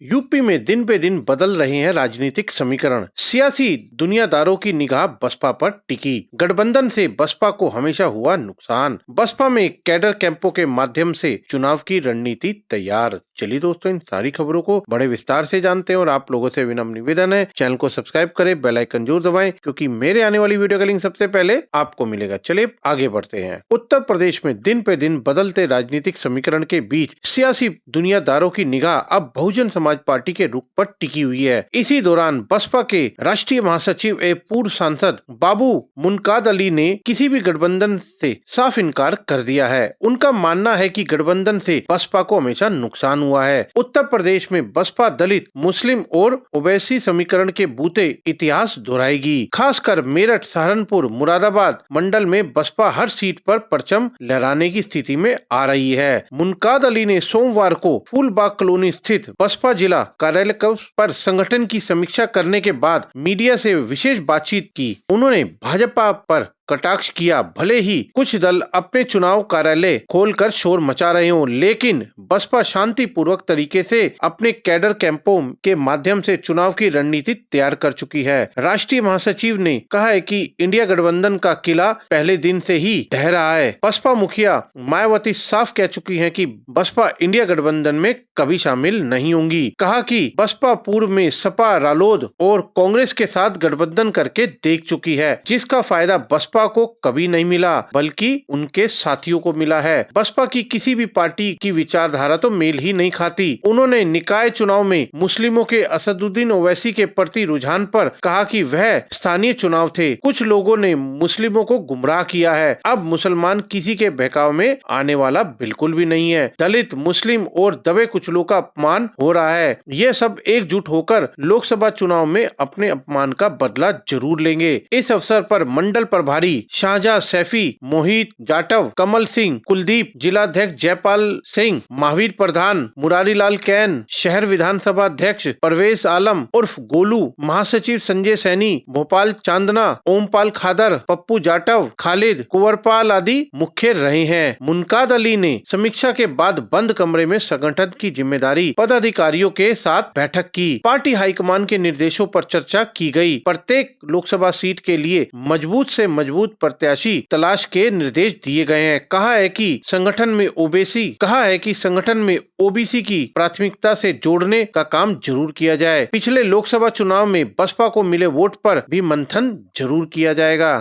UP में दिन पे दिन बदल रहे हैं राजनीतिक समीकरण। सियासी दुनियादारों की निगाह बसपा पर टिकी। गठबंधन से बसपा को हमेशा हुआ नुकसान। बसपा में कैडर कैंपों के माध्यम से चुनाव की रणनीति तैयार। चलिए दोस्तों, इन सारी खबरों को बड़े विस्तार से जानते हैं और आप लोगों से विनम्र निवेदन है, चैनल को सब्सक्राइब करें, बेल आइकन जरूर दबाएं, क्योंकि मेरे आने वाली वीडियो का लिंक सबसे पहले आपको मिलेगा। चलिए आगे बढ़ते हैं। उत्तर प्रदेश में दिन पे दिन बदलते राजनीतिक समीकरण के बीच सियासी दुनियादारों की निगाह अब बहुजन समाज पार्टी के रुख पर टिकी हुई है। इसी दौरान बसपा के राष्ट्रीय महासचिव एवं पूर्व सांसद बाबू मुनकाद अली ने किसी भी गठबंधन से साफ इनकार कर दिया है। उनका मानना है कि गठबंधन से बसपा को हमेशा नुकसान हुआ है। उत्तर प्रदेश में बसपा दलित, मुस्लिम और ओवैसी समीकरण के बूते इतिहास दोहराएगी। खासकर मेरठ, सहारनपुर, मुरादाबाद मंडल में बसपा हर सीट पर परचम लहराने की स्थिति में आ रही है। मुनकाद अली ने सोमवार को फूलबाग कॉलोनी स्थित बसपा जिला कार्यालय पर संगठन की समीक्षा करने के बाद मीडिया से विशेष बातचीत की। उन्होंने भाजपा पर कटाक्ष किया। भले ही कुछ दल अपने चुनाव कार्यालय खोलकर शोर मचा रहे हों, लेकिन बसपा शांतिपूर्वक तरीके से अपने कैडर कैंपों के माध्यम से चुनाव की रणनीति तैयार कर चुकी है। राष्ट्रीय महासचिव ने कहा है कि इंडिया गठबंधन का किला पहले दिन से ही ढह रहा है। बसपा मुखिया मायावती साफ कह चुकी हैं कि बसपा इंडिया गठबंधन में कभी शामिल नहीं होंगी। कहा कि बसपा पूर्व में सपा, रालोद और कांग्रेस के साथ गठबंधन करके देख चुकी है, जिसका फायदा बसपा को कभी नहीं मिला बल्कि उनके साथियों को मिला है। बसपा की किसी भी पार्टी की विचारधारा तो मेल ही नहीं खाती। उन्होंने निकाय चुनाव में मुस्लिमों के असदुद्दीन ओवैसी के प्रति रुझान पर कहा कि वह स्थानीय चुनाव थे। कुछ लोगों ने मुस्लिमों को गुमराह किया है। अब मुसलमान किसी के बहकाव में आने वाला बिल्कुल भी नहीं है। दलित, मुस्लिम और दबे कुचलों का अपमान हो रहा है। ये सब एकजुट होकर लोकसभा चुनाव में अपने अपमान का बदला जरूर लेंगे। इस अवसर पर मंडल प्रभारी शाहजहां सैफी, मोहित जाटव, कमल सिंह, कुलदीप, जिलाध्यक्ष जयपाल सिंह, महावीर प्रधान, मुरारी लाल कैन, शहर विधानसभा अध्यक्ष परवेज आलम उर्फ गोलू, महासचिव संजय सैनी, भोपाल चांदना, ओमपाल खादर, पप्पू जाटव, खालिद कुंवरपाल आदि मुख्य रहे हैं। मुनकाद अली ने समीक्षा के बाद बंद कमरे में संगठन की जिम्मेदारी पदाधिकारियों के साथ बैठक की। पार्टी हाईकमान के निर्देशों पर चर्चा की गई। प्रत्येक लोकसभा सीट के लिए मजबूत से मजबूत प्रत्याशी तलाश के निर्देश दिए गए हैं। कहा है कि संगठन में ओबीसी की प्राथमिकता से जोड़ने का काम जरूर किया जाए। पिछले लोकसभा चुनाव में बसपा को मिले वोट पर भी मंथन जरूर किया जाएगा।